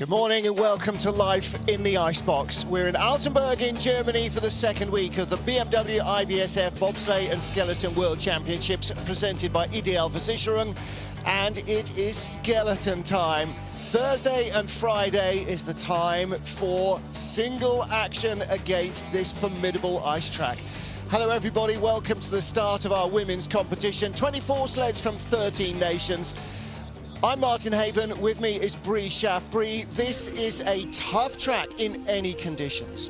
Good morning and welcome to Life in the Icebox. We're in Altenberg in Germany for the second week of the BMW IBSF Bobsleigh and Skeleton World Championships presented by Ideal Versicherung, and it is skeleton time. Thursday and Friday is the time for single action against this formidable ice track. Hello everybody, welcome to the start of our women's competition. 24 sleds from 13 nations. I'm Martin Haven, with me is Bree Schaff. Bree, this is a tough track in any conditions.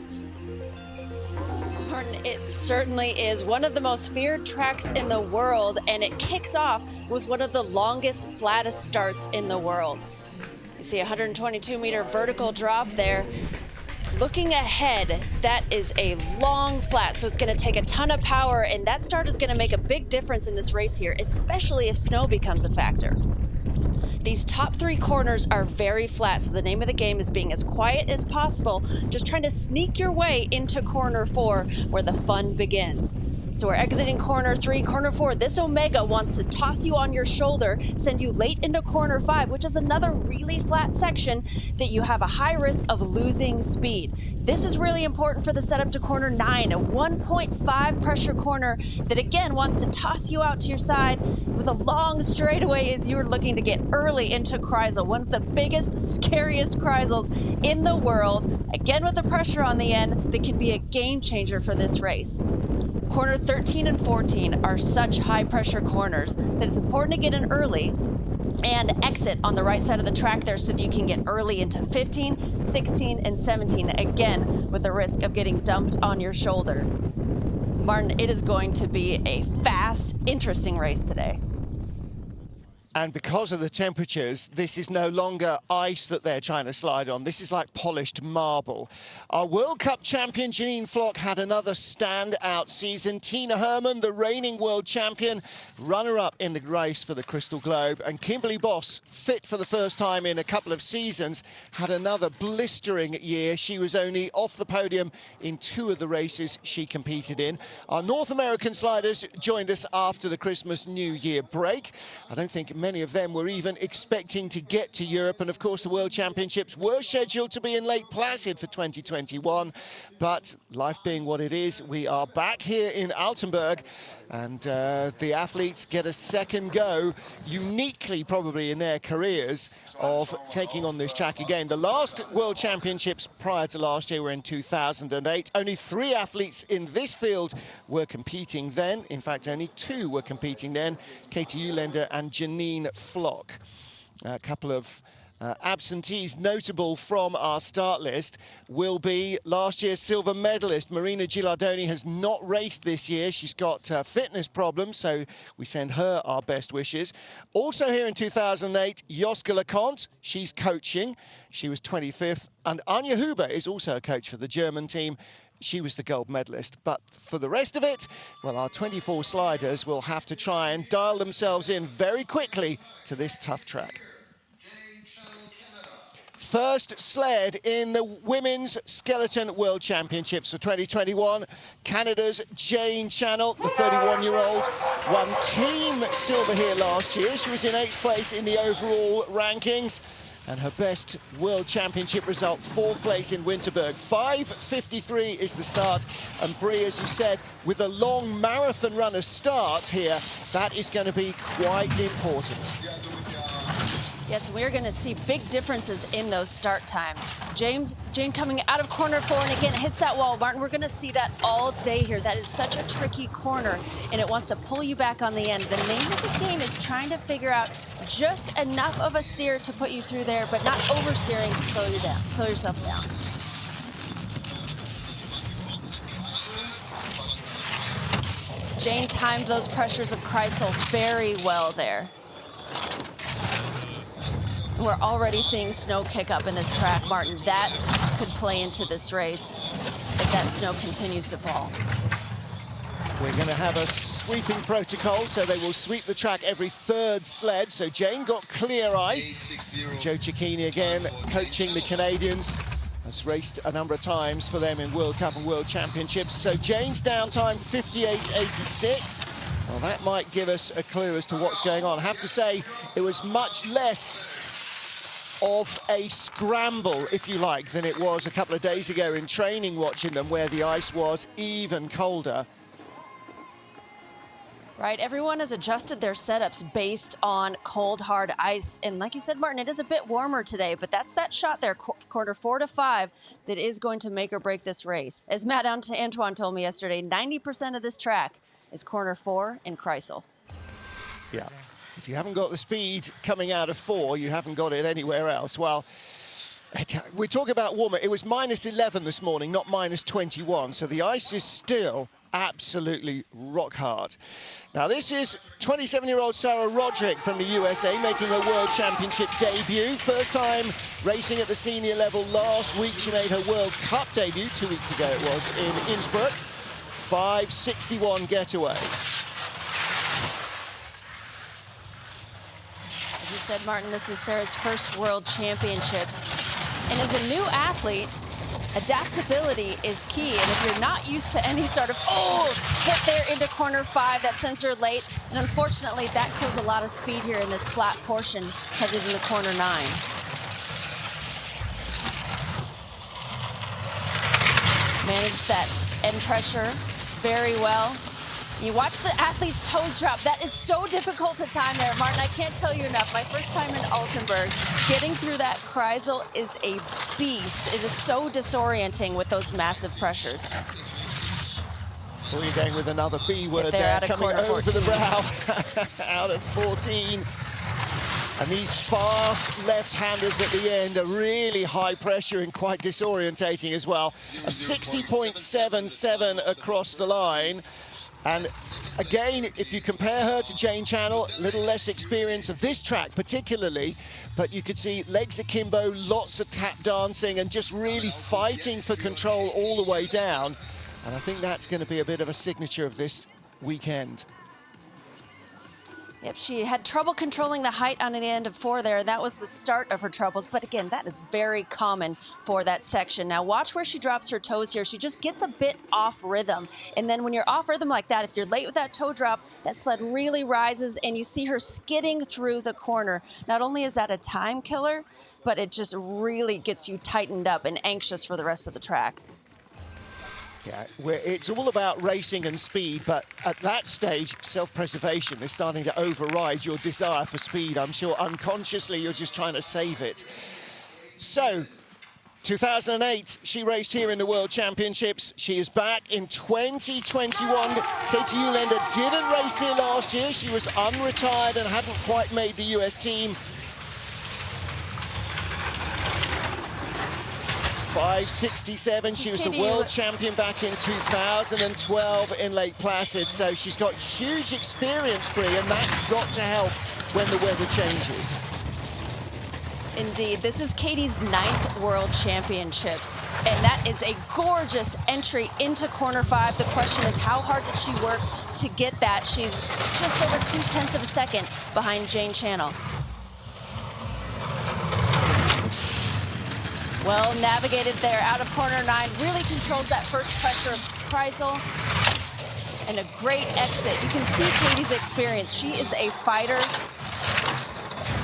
Martin, it certainly is one of the most feared tracks in the world, and it kicks off with one of the longest, flattest starts in the world. You see a 122-meter vertical drop there. Looking ahead, that is a long flat, so it's going to take a ton of power, and that start is going to make a big difference in this race here, especially if snow becomes a factor. These top three corners are very flat, so the name of the game is being as quiet as possible, just trying to sneak your way into corner 4 where the fun begins. So we're exiting corner 3, corner 4. This Omega wants to toss you on your shoulder, send you late into corner 5, which is another really flat section that you have a high risk of losing speed. This is really important for the setup to corner 9, a 1.5 pressure corner that again wants to toss you out to your side with a long straightaway as you are looking to get early into Kreisel, one of the biggest, scariest Kreisels in the world. Again with the pressure on the end that can be a game changer for this race. Corner 13 and 14 are such high pressure corners that it's important to get in early and exit on the right side of the track there so that you can get early into 15, 16, and 17, again with the risk of getting dumped on your shoulder. Martin, it is going to be a fast, interesting race today. And because of the temperatures, this is no longer ice that they're trying to slide on. This is like polished marble. Our World Cup champion, Janine Flock, had another standout season. Tina Hermann, the reigning world champion, runner-up in the race for the Crystal Globe. And Kimberly Boss, fit for the first time in a couple of seasons, had another blistering year. She was only off the podium in 2 of the races she competed in. Our North American sliders joined us after the Christmas New Year break. I don't think many of them were even expecting to get to Europe, and of course the World Championships were scheduled to be in Lake Placid for 2021, but life being what it is, we are back here in Altenberg, and the athletes get a second go, uniquely probably in their careers, of taking on this track again. The last World Championships prior to last year were in 2008. Only 3 athletes in this field were competing then. In fact, only 2 were competing then, Katie Uhlaender and Janine Flock. A couple of absentees notable from our start list will be last year's silver medalist. Marina Gilardoni has not raced this year. She's got fitness problems, so we send her our best wishes. Also here in 2008, Joske LeConte. She's coaching. She was 25th. And Anja Huber is also a coach for the German team. She was the gold medalist. But for the rest of it, well, our 24 sliders will have to try and dial themselves in very quickly to this tough track. First sled in the Women's Skeleton World Championships for 2021. Canada's Jane Channel, the 31-year-old, won team silver here last year. She was in 8th place in the overall rankings. And her best World Championship result, 4th place in Winterberg. 5:53 is the start. And Bree, as you said, with a long marathon runner start here, that is going to be quite important. Yes, we're going to see big differences in those start times. Jane coming out of corner 4 and again hits that wall. Martin, we're going to see that all day here. That is such a tricky corner, and it wants to pull you back on the end. The name of the game is trying to figure out just enough of a steer to put you through there, but not oversteering to slow you down, slow yourself down. Jane timed those pressures of Kreisel very well there. We're already seeing snow kick up in this track, Martin. That could play into this race if that snow continues to fall. We're going to have a sweeping protocol, so they will sweep the track every 3rd sled. So Jane got clear ice. Joe Cicchini again coaching the Canadians. Has raced a number of times for them in World Cup and World Championships. So Jane's downtime 58.86. Well, that might give us a clue as to what's going on. I have to say, it was much less of a scramble, if you like, than it was a couple of days ago in training watching them, where the ice was even colder. Right, everyone has adjusted their setups based on cold, hard ice. And like you said, Martin, it is a bit warmer today, but that's that shot there, quarter 4 to 5, that is going to make or break this race. As Matt Antoine told me yesterday, 90% of this track is corner 4 in Kreisel. Yeah, if you haven't got the speed coming out of 4, you haven't got it anywhere else. Well, we're talking about warmer. It was -11 this morning, not -21. So the ice is still absolutely rock hard. Now this is 27-year-old Sarah Roderick from the USA making her World Championship debut. First time racing at the senior level last week. She made her World Cup debut 2 weeks ago it was in Innsbruck. 5:61 getaway. As you said, Martin, this is Sarah's first World Championships. And as a new athlete, adaptability is key. And if you're not used to any sort of, hit there into corner 5, that sends her late. And unfortunately, that kills a lot of speed here in this flat portion headed into corner 9. Managed that end pressure very well. You watch the athlete's toes drop. That is so difficult to time there, Martin. I can't tell you enough. My first time in Altenberg, getting through that Kreisel is a beast. It is so disorienting with those massive pressures. Well, you're going with another B word there, coming over the brow, out of 14. And these fast left-handers at the end are really high pressure and quite disorientating as well. A 60.77 across the line. And again, if you compare her to Jane Channel, a little less experience of this track particularly, but you could see legs akimbo, lots of tap dancing and just really fighting for control all the way down. And I think that's going to be a bit of a signature of this weekend. Yep, she had trouble controlling the height on the end of 4 there. That was the start of her troubles. But again, that is very common for that section. Now watch where she drops her toes here. She just gets a bit off rhythm. And then when you're off rhythm like that, if you're late with that toe drop, that sled really rises and you see her skidding through the corner. Not only is that a time killer, but it just really gets you tightened up and anxious for the rest of the track. Yeah, it's all about racing and speed, but at that stage, self-preservation is starting to override your desire for speed. I'm sure unconsciously you're just trying to save it. So, 2008, she raced here in the World Championships. She is back in 2021. Katie Uhlaender didn't race here last year. She was unretired and hadn't quite made the US team. 5:67. She was the world champion back in 2012 in Lake Placid. So she's got huge experience, Brie, and that's got to help when the weather changes. Indeed, this is Katie's 9th World Championships, and that is a gorgeous entry into corner 5. The question is, how hard did she work to get that? She's just over 0.2 of a second behind Jane Channel. Well navigated there out of corner 9, really controls that first pressure of Kreisel. And a great exit. You can see Katie's experience. She is a fighter.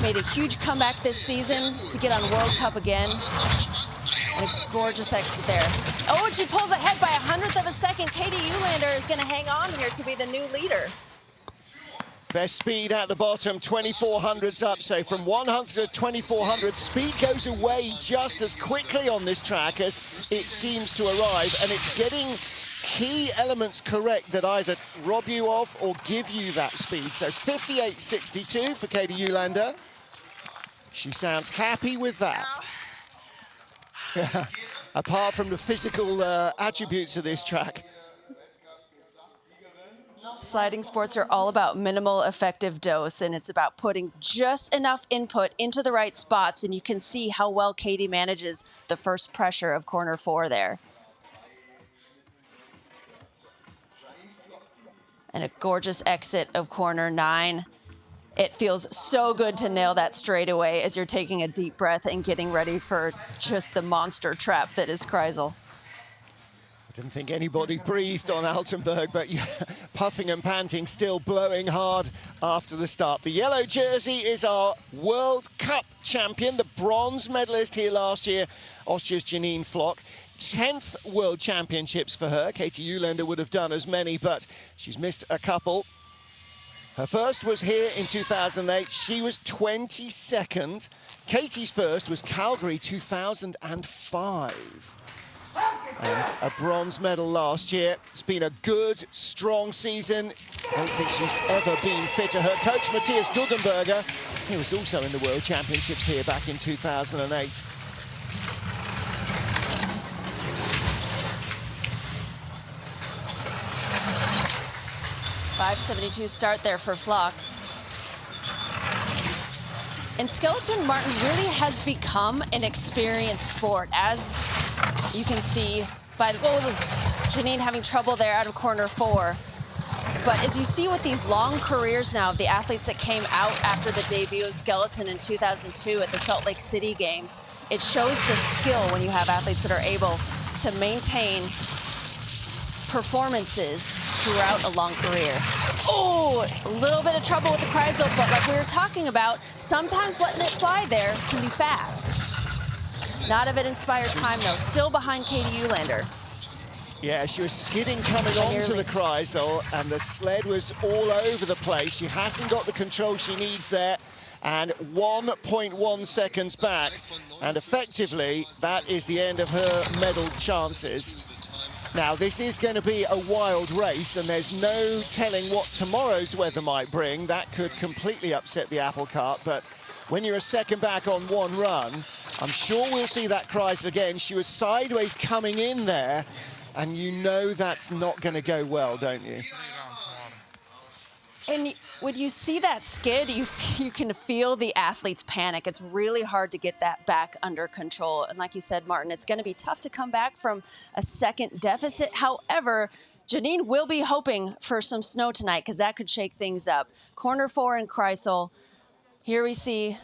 Made a huge comeback this season to get on World Cup again. And a gorgeous exit there. Oh, and she pulls ahead by 1/100 of a second. Katie Uhlaender is going to hang on here to be the new leader. Best speed at the bottom, 2400s up. So from 100 to 2400, speed goes away just as quickly on this track as it seems to arrive. And it's getting key elements correct that either rob you of or give you that speed. So 58.62 for Katie Uhlaender. She sounds happy with that. Apart from the physical attributes of this track. Sliding sports are all about minimal effective dose, and it's about putting just enough input into the right spots, and you can see how well Katie manages the first pressure of corner 4 there. And a gorgeous exit of corner 9. It feels so good to nail that straightaway as you're taking a deep breath and getting ready for just the monster trap that is Kreisel. I didn't think anybody breathed on Altenberg, but yeah, puffing and panting, still blowing hard after the start. The yellow jersey is our World Cup champion, the bronze medalist here last year, Austria's Janine Flock. 10th World Championships for her. Katie Uhlaender would have done as many, but she's missed a couple. Her first was here in 2008. She was 22nd. Katie's first was Calgary 2005. And a bronze medal last year. It's been a good, strong season. I don't think she's ever been fitter. Her coach, Matthias Guggenberger, he was also in the World Championships here back in 2008. 5:72 start there for Flock. And skeleton, Martin, really has become an experienced sport, as you can see by Janine having trouble there out of corner 4. But as you see with these long careers now of the athletes that came out after the debut of skeleton in 2002 at the Salt Lake City Games, it shows the skill when you have athletes that are able to maintain performances throughout a long career. Oh, a little bit of trouble with the Kreisel, but like we were talking about, sometimes letting it fly there can be fast. Not of an inspired time though, still behind Katie Uhlaender. Yeah, she was skidding coming onto the Kreisel, and the sled was all over the place. She hasn't got the control she needs there, and 1.1 seconds back. And effectively, that is the end of her medal chances. Now, this is going to be a wild race, and there's no telling what tomorrow's weather might bring. That could completely upset the apple cart, but when you're a second back on one run, I'm sure we'll see that Kreisel again. She was sideways coming in there, and you know that's not going to go well, don't you? And when you see that skid, you can feel the athlete's panic. It's really hard to get that back under control. And like you said, Martin, it's going to be tough to come back from a second deficit. However, Janine will be hoping for some snow tonight because that could shake things up. Corner 4 in Kreisel. Here we see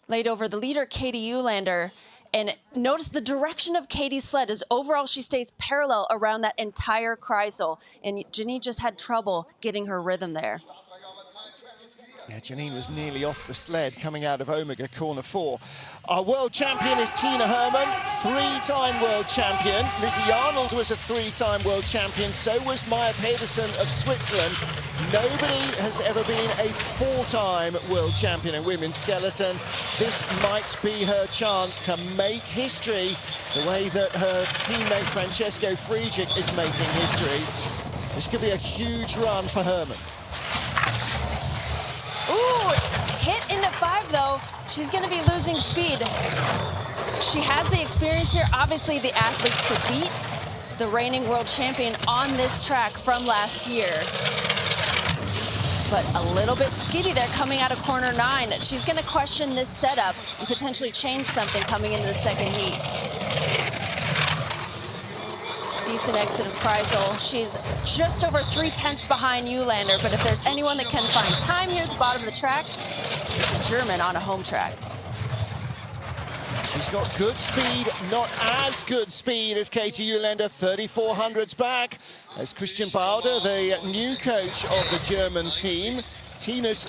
laid over the leader, Katie Uhlaender. And notice the direction of Katie's sled is overall she stays parallel around that entire Kreisel. And Janine just had trouble getting her rhythm there. Yeah, Janine was nearly off the sled coming out of Omega, corner 4. Our world champion is Tina Hermann, 3-time world champion. Lizzie Arnold was a 3-time world champion. So was Maya Pedersen of Switzerland. Nobody has ever been a 4-time world champion in women's skeleton. This might be her chance to make history the way that her teammate Francesco Friedrich is making history. This could be a huge run for Hermann. Ooh, hit into 5 though. She's gonna be losing speed. She has the experience here, obviously the athlete to beat the reigning world champion on this track from last year. But a little bit skiddy there coming out of corner 9. She's gonna question this setup and potentially change something coming into the second heat. Decent exit of Kreisel. She's just over 3/10 behind Uhlaender, but if there's anyone that can find time here at the bottom of the track, it's a German on a home track. She's got good speed, not as good speed as Katie Uhlaender, 3,400s back. There's Christian Bauder, the new coach of the German team. Tina's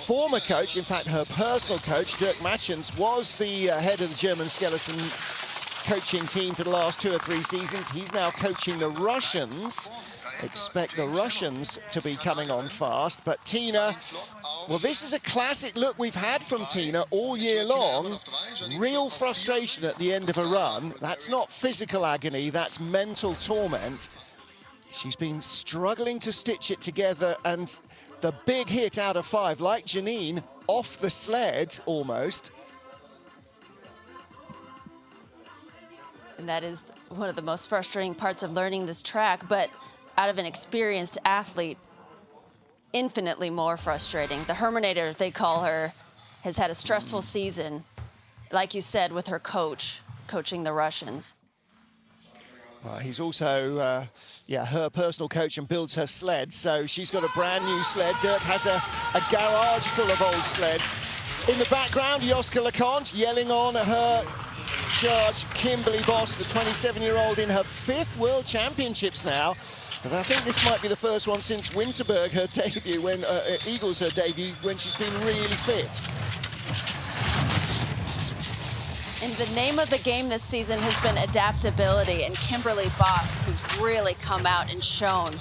former coach, in fact, her personal coach, Dirk Matchens, was the head of the German skeleton coaching team for the last 2 or 3 seasons. He's now coaching the Russians. Expect the Russians to be coming on fast. But Tina, well, this is a classic look we've had from Tina all year long. Real frustration at the end of a run. That's not physical agony, that's mental torment. She's been struggling to stitch it together, and the big hit out of 5, like Janine, off the sled almost. And that is one of the most frustrating parts of learning this track, but out of an experienced athlete, infinitely more frustrating. The Hermanator, they call her, has had a stressful season, like you said, with her coach, coaching the Russians. He's also, her personal coach and builds her sled, so she's got a brand new sled. Dirk has a garage full of old sleds. In the background, Joska LeConte yelling on her charge, Kimberly Boss, the 27-year-old in her 5th World Championships now. But I think this might be the first one since Winterberg, her debut, when Eagles, her debut, when she's been really fit. And the name of the game this season has been adaptability, and Kimberly Boss has really come out and shown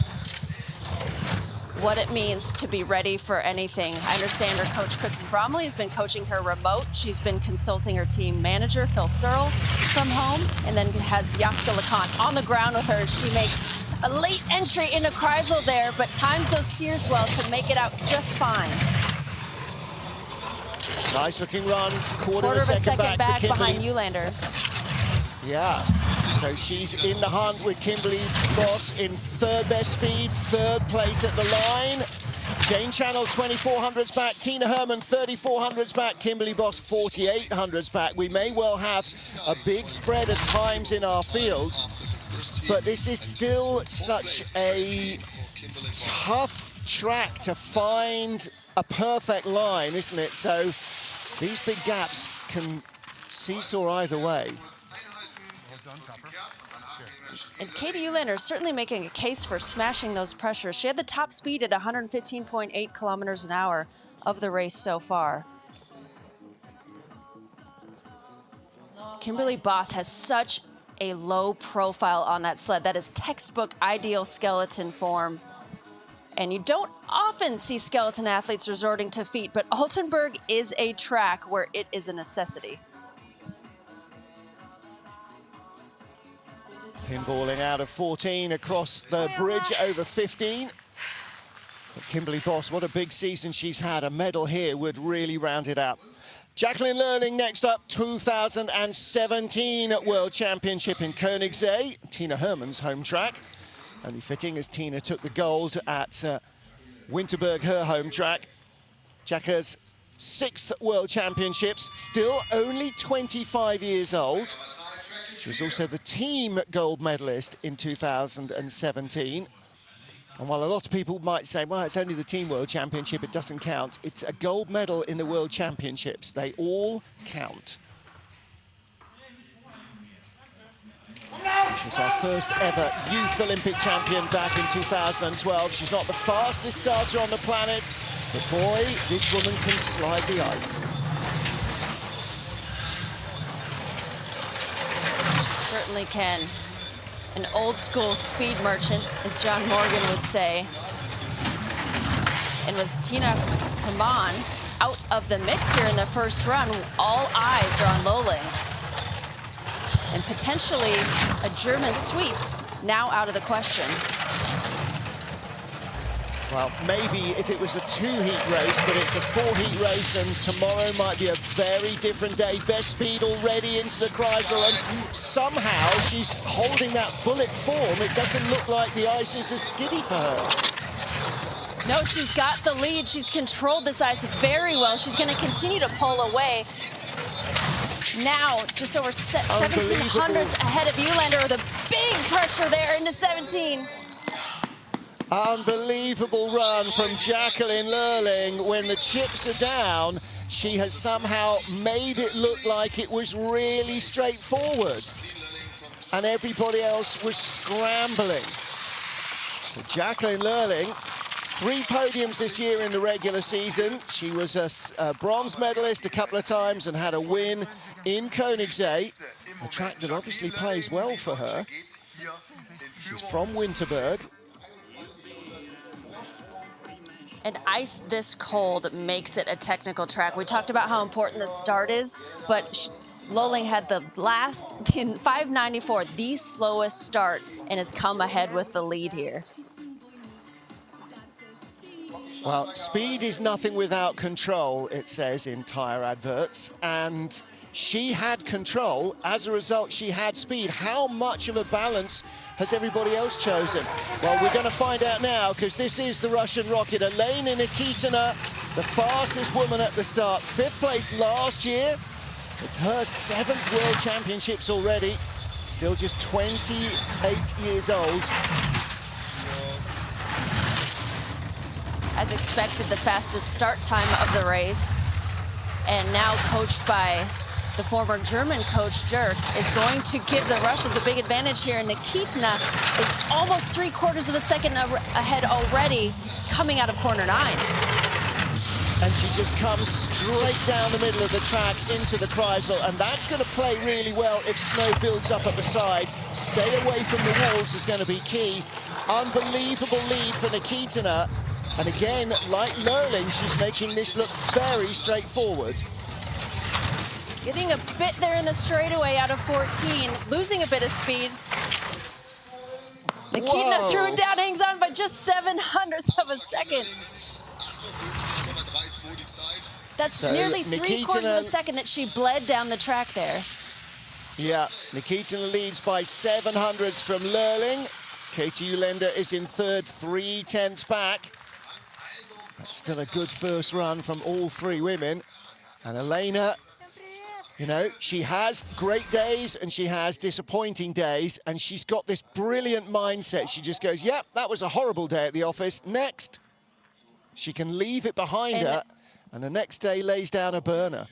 what it means to be ready for anything. I understand her coach, Kristen Bromley, has been coaching her remote. She's been consulting her team manager, Phil Searle, from home, and then has Yaska LeConte on the ground with her. She makes a late entry into Kreisel there, but times those steers well to make it out just fine. Nice looking run, quarter of a second back behind Eulander. Yeah, so she's in the hunt with Kimberly Boss in third best speed, third place at the line. Jane Channel 2400s back, Tina Herman 3400s back, Kimberly Boss 4800s back. We may well have a big spread of times in our fields, but this is still such a tough track to find a perfect line, isn't it? So these big gaps can seesaw either way. And Katie Eulander is certainly making a case for smashing those pressures. She had the top speed at 115.8 kilometers an hour of the race so far. Kimberly Boss has such a low profile on that sled. That is textbook ideal skeleton form. And you don't often see skeleton athletes resorting to feet, but Altenberg is a track where it is a necessity. Pinballing out of 14 across the bridge over 15. But Kimberly Boss, what a big season she's had. A medal here would really round it out. Jacqueline Lerling next up, 2017 World Championship in Koenigsegg, Tina Herman's home track. Only fitting as Tina took the gold at Winterberg, her home track. Jacka's 6th World Championships, still only 25 years old. She was also the team gold medalist in 2017. And while a lot of people might say, well, it's only the Team World Championship, it doesn't count, it's a gold medal in the World Championships. They all count. She was our first ever youth Olympic champion back in 2012. She's not the fastest starter on the planet, but boy, this woman can slide the ice. She certainly can. An old school speed merchant, as John Morgan would say. And with Tina Herman out of the mix here in the first run, all eyes are on Lerling. And potentially a German sweep now out of the question. Well, maybe if it was a 2-heat race, but it's a 4-heat race, and tomorrow might be a very different day. Best speed already into the Kreisel, and somehow she's holding that bullet form. It doesn't look like the ice is as skiddy for her. No, she's got the lead. She's controlled this ice very well. She's going to continue to pull away. Now, just over 17 hundredths ahead of Eulander with a big pressure there into 17. Unbelievable run from Jacqueline Lerling. When the chips are down, she has somehow made it look like it was really straightforward. And everybody else was scrambling. So Jacqueline Lerling, 3 podiums this year in the regular season. She was a bronze medalist a couple of times and had a win in Koenigsegg, a track that obviously plays well for her. She's from Winterberg. And ice this cold makes it a technical track. We talked about how important the start is, but Lerling had the last, in 594, the slowest start, and has come ahead with the lead here. Well, speed is nothing without control, it says in tyre adverts, and she had control. As a result, she had speed. How much of a balance has everybody else chosen? Well, we're going to find out now, because this is the Russian rocket. Elena Nikita, the fastest woman at the start. 5th place last year. It's her 7th World Championships already. Still just 28 years old. As expected, the fastest start time of the race. And now coached by The former German coach, Dirk, is going to give the Russians a big advantage here. And Nikita is almost 3/4 of a second ahead already, coming out of corner 9. And she just comes straight down the middle of the track into the Kreisel, and that's going to play really well if snow builds up at the side. Stay away from the walls is going to be key. Unbelievable lead for Nikita. And again, like Lerling, she's making this look very straightforward. Getting a bit there in the straightaway out of 14, losing a bit of speed. Nikita threw it down, hangs on by just 0.07 of a second. That's so nearly 3/4 of a second that she bled down the track there. Yeah, Nikita leads by 0.07 from Lerling. Katie Ulender is in third, 0.3 back. That's still a good first run from all 3 women. And Elena, you know, she has great days and she has disappointing days, and she's got this brilliant mindset. She just goes, yep, that was a horrible day at the office. Next. She can leave it behind her, and the next day lays down a burner.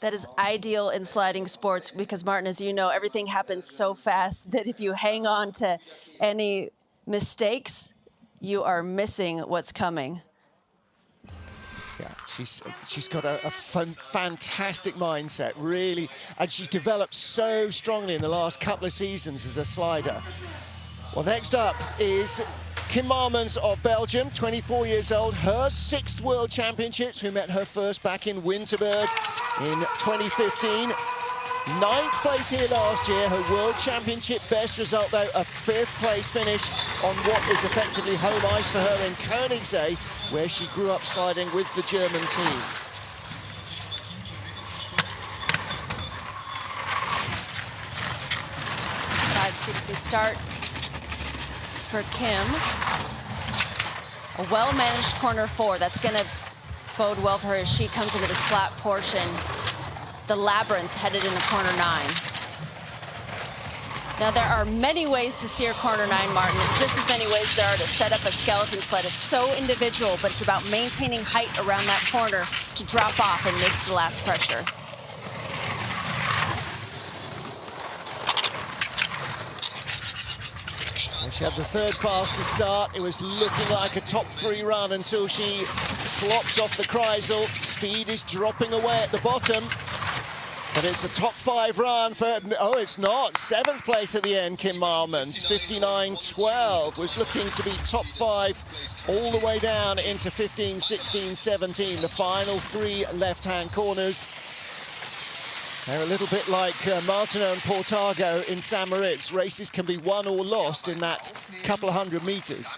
That is ideal in sliding sports because, Martin, as you know, everything happens so fast that if you hang on to any mistakes, you are missing what's coming. Yeah, she's got a fantastic mindset, really, and she's developed so strongly in the last couple of seasons as a slider. Well, next up is Kim Marmans of Belgium, 24 years old, her 6th World Championships. We met her first back in Winterberg in 2015. 9th place here last year, her World Championship best result, though, a 5th place finish on what is effectively home ice for her in Koenigsee, where she grew up sliding with the German team. .560 start for Kim. A well-managed corner 4. That's going to bode well for her as she comes into this flat portion. The labyrinth headed into corner 9. Now, there are many ways to steer corner 9, Martin, and just as many ways there are to set up a skeleton sled. It's so individual, but it's about maintaining height around that corner to drop off and miss the last pressure. She had the 3rd fastest start. It was looking like a top 3 run until she flops off the Kreisel. Speed is dropping away at the bottom. But it's a top 5 run for, oh, it's not. 7th place at the end, Kim Marmans. 59.12 was looking to be top 5 all the way down into 15, 16, 17. The final 3 left-hand corners. They're a little bit like Martineau and Portago in St. Moritz. Races can be won or lost in that couple of 100 meters.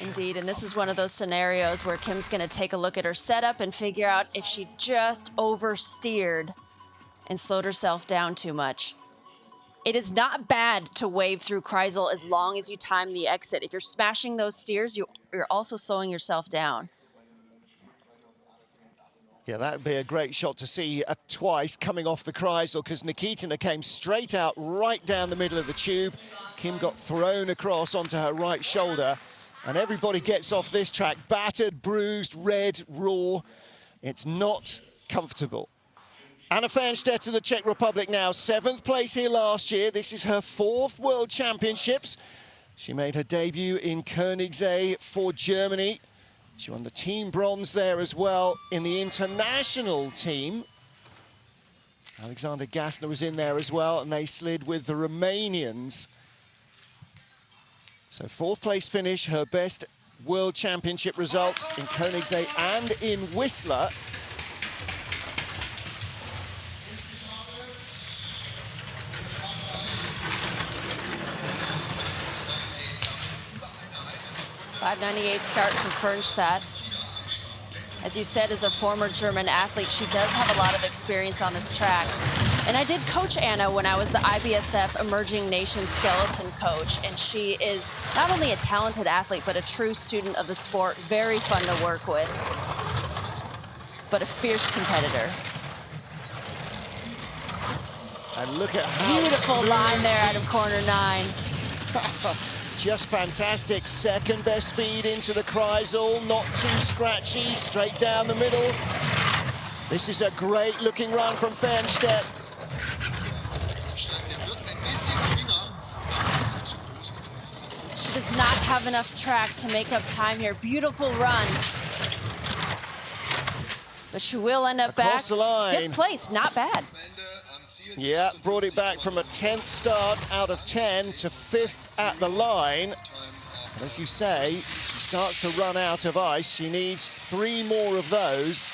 Indeed, and this is one of those scenarios where Kim's going to take a look at her setup and figure out if she just oversteered and slowed herself down too much. It is not bad to wave through Kreisel as long as you time the exit. If you're smashing those steers, you're also slowing yourself down. Yeah, that would be a great shot to see twice coming off the Kreisel, because Nikita came straight out right down the middle of the tube. Kim got thrown across onto her right shoulder, and everybody gets off this track battered, bruised, red, raw. It's not comfortable. Anna Fernstedt of the Czech Republic now, 7th place here last year. This is her 4th World Championships. She made her debut in Koenigsee for Germany. She won the team bronze there as well in the international team. Alexander Gassner was in there as well, and they slid with the Romanians. So 4th place finish, her best World Championship results in Koenigsee and in Whistler. .598 start for Fernstedt. As you said, as a former German athlete, she does have a lot of experience on this track. And I did coach Anna when I was the IBSF Emerging Nations Skeleton coach, and she is not only a talented athlete, but a true student of the sport, very fun to work with, but a fierce competitor. And look at how beautiful line there out of corner 9. just fantastic. Second best speed into the Kreisel, not too scratchy, straight down the middle. This is a great looking run from Fernstedt. She does not have enough track to make up time here. Beautiful run. But she will end up Across back. the line. Fifth place, not bad. Yeah, brought it back from a 10th start out of 10 to 5th at the line. And as you say, she starts to run out of ice. She needs 3 more of those.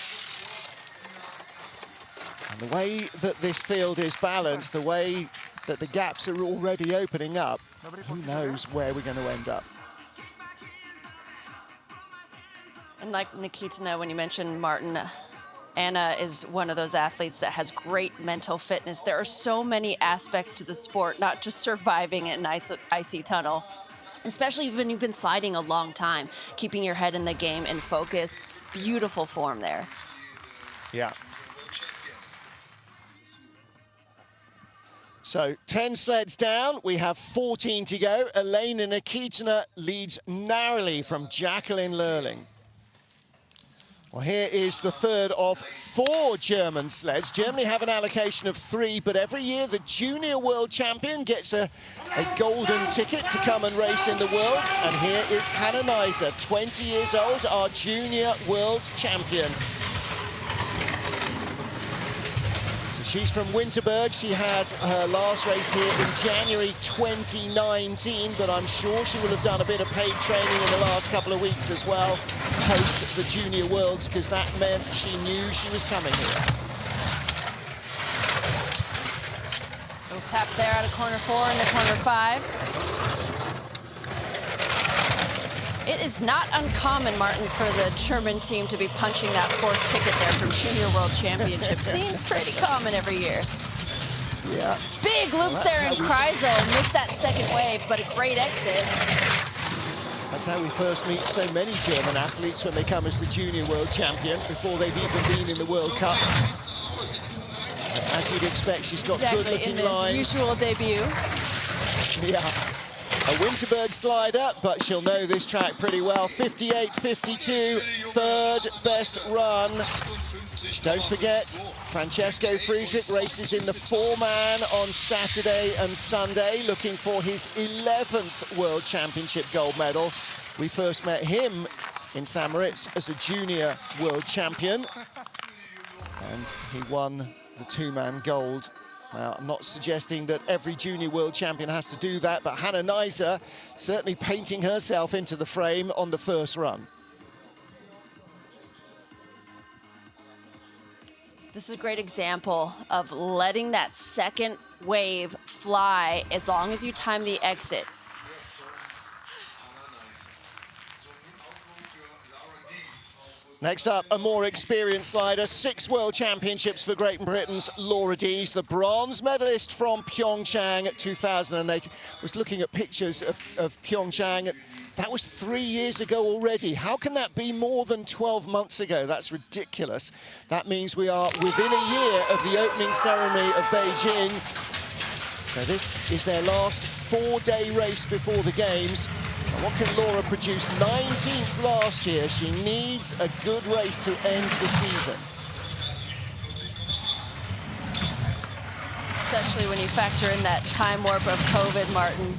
And the way that this field is balanced, the way that the gaps are already opening up, who knows where we're going to end up. And like Nikita, when you mentioned Martin, Anna is one of those athletes that has great mental fitness. There are so many aspects to the sport, not just surviving an icy tunnel, especially when you've been sliding a long time, keeping your head in the game and focused. Beautiful form there. Yeah. So 10 sleds down, we have 14 to go. Elena Nikita leads narrowly from Jacqueline Lerling. Well, here is the third of 4 German sleds. Germany have an allocation of 3, but every year the junior world champion gets a golden ticket to come and race in the Worlds. And here is Hannah Neiser, 20 years old, our junior world champion. She's from Winterberg. She had her last race here in January 2019, but I'm sure she will have done a bit of paid training in the last couple of weeks as well, post the Junior Worlds, because that meant she knew she was coming here. Little tap there out of corner 4 into corner 5. It is not uncommon, Martin, for the German team to be punching that 4th ticket there from Junior World Championship. Seems pretty common every year. Yeah. Big loops there in Kreisel. Missed that second wave, but a great exit. That's how we first meet so many German athletes when they come as the Junior World Champion before they've even been in the World Cup. As you'd expect, she's got good-looking lines. Usual debut. Yeah. A Winterberg slider, but she'll know this track pretty well. 58.52, third best run. Don't forget, Francesco Friedrich races in the 4-man on Saturday and Sunday, looking for his 11th World Championship gold medal. We first met him in St. Moritz as a junior world champion, and he won the 2-man gold. Now, I'm not suggesting that every junior world champion has to do that, but Hannah Neiser certainly painting herself into the frame on the first run. This is a great example of letting that second wave fly as long as you time the exit. Next up, a more experienced slider, 6 World Championships for Great Britain's Laura Dees, the bronze medalist from Pyeongchang 2008. I was looking at pictures of Pyeongchang. That was 3 years ago already. How can that be more than 12 months ago? That's ridiculous. That means we are within a year of the opening ceremony of Beijing. So this is their last 4-day race before the Games. And what can Laura produce? 19th last year. She needs a good race to end the season. Especially when you factor in that time warp of COVID, Martin.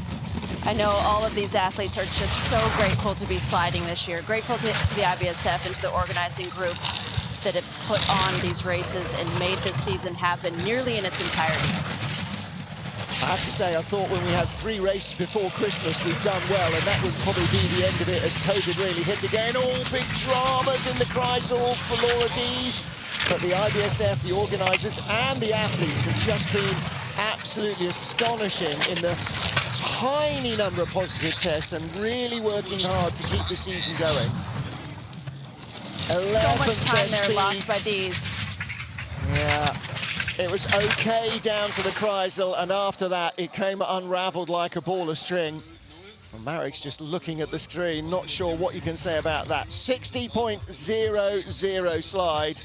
I know all of these athletes are just so grateful to be sliding this year. Grateful to the IBSF and to the organizing group that have put on these races and made this season happen nearly in its entirety. I have to say, I thought when we had 3 races before Christmas, we'd done well, and that would probably be the end of it as COVID really hit again. All big dramas in the Kreisel for Laura Dees. But the IBSF, the organisers, and the athletes have just been absolutely astonishing in the tiny number of positive tests and really working hard to keep the season going. 11th so much time there speed. lost by Dees. Yeah. It was okay down to the Kreisel, and after that, it came unravelled like a ball of string. Well, Marek's just looking at the screen, not sure what you can say about that. 60.00 slide.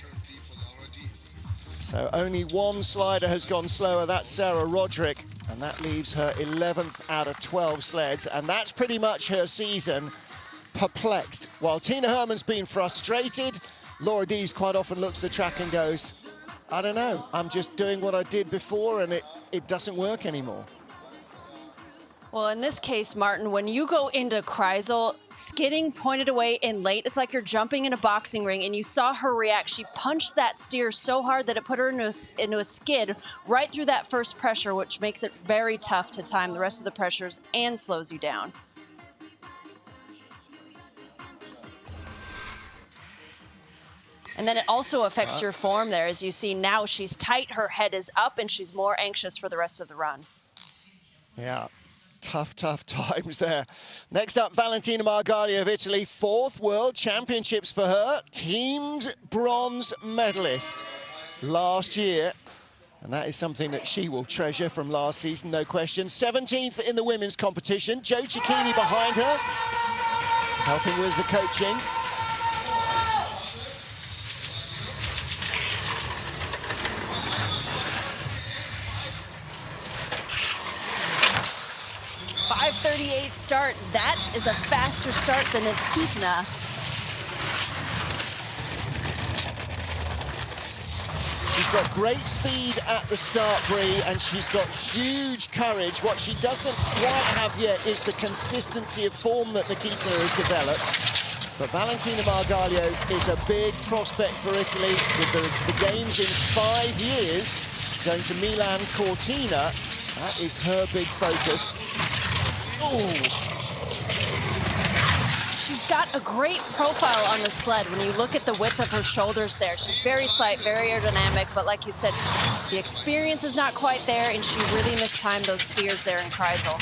So only one slider has gone slower, that's Sarah Roderick. And that leaves her 11th out of 12 sleds, and that's pretty much her season. Perplexed. While Tina Hermann's been frustrated, Laura Dees quite often looks at the track and goes, I don't know, I'm just doing what I did before and it doesn't work anymore. Well, in this case, Martin, when you go into Kreisel, skidding pointed away in late, it's like you're jumping in a boxing ring, and you saw her react. She punched that steer so hard that it put her into a skid right through that first pressure, which makes it very tough to time the rest of the pressures and slows you down. And then it also affects your form there. As you see now, she's tight, her head is up, and she's more anxious for the rest of the run. Yeah. Tough times there. Next up, Valentina Margaglio of Italy, 4th World Championships for her. Teamed bronze medalist last year. And that is something that she will treasure from last season, no question. 17th in the women's competition. Joe Cicchini behind her, helping with the coaching. .538 start. That is a faster start than Nikita. She's got great speed at the start, Brie, and she's got huge courage. What she doesn't quite have yet is the consistency of form that Nikita has developed. But Valentina Margaglio is a big prospect for Italy with the games in 5 years. Going to Milan Cortina. That is her big focus. Ooh. She's got a great profile on the sled. When you look at the width of her shoulders there, she's very slight, very aerodynamic, but like you said, the experience is not quite there, and she really mistimed those steers there in Kreisel.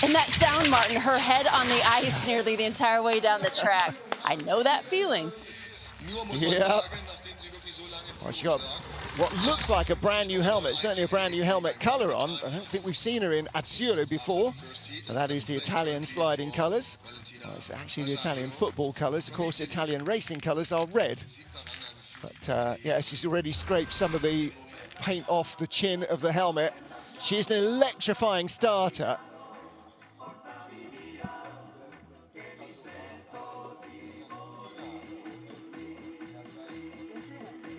And that sound, Martin, her head on the ice nearly the entire way down the track. I know that feeling. Yeah. Well, she got what looks like a brand new helmet, certainly a brand new helmet colour on. I don't think we've seen her in Azzurro before. And that is the Italian sliding colours. Well, it's actually the Italian football colours. Of course, Italian racing colours are red. But yeah, she's already scraped some of the paint off the chin of the helmet. She is an electrifying starter.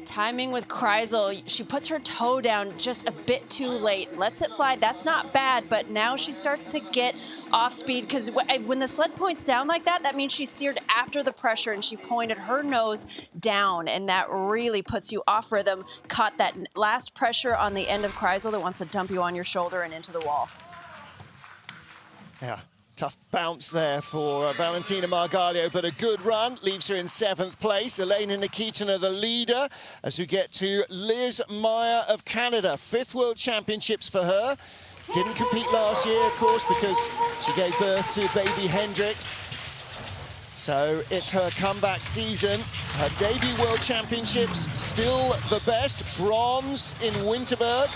Timing with Kreisel, she puts her toe down just a bit too late, lets it fly. That's not bad, but now she starts to get off speed, because when the sled points down like that, that means she steered after the pressure and she pointed her nose down, and that really puts you off rhythm. Caught that last pressure on the end of Kreisel that wants to dump you on your shoulder and into the wall. Yeah. Tough bounce there for Valentina Margaglio, but a good run. Leaves her in 7th place. Elena Nikita, the leader, as we get to Liz Meyer of Canada. 5th World Championships for her. Didn't compete last year, of course, because she gave birth to baby Hendrix. So it's her comeback season. Her debut World Championships, still the best. Bronze in Winterberg.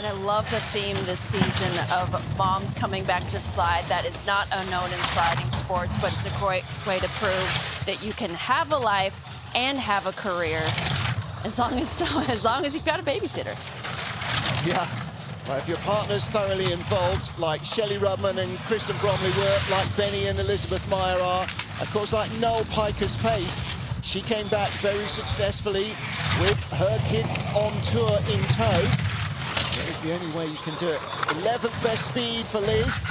And I love the theme this season of moms coming back to slide. That is not unknown in sliding sports, but it's a great way to prove that you can have a life and have a career as long as you've got a babysitter. Yeah. Well, if your partner's thoroughly involved, like Shelley Rudman and Kristen Bromley were, like Benny and Elizabeth Meyer are, of course, like Noel Piker's pace, she came back very successfully with her kids on tour in tow. That is the only way you can do it. 11th best speed for Liz.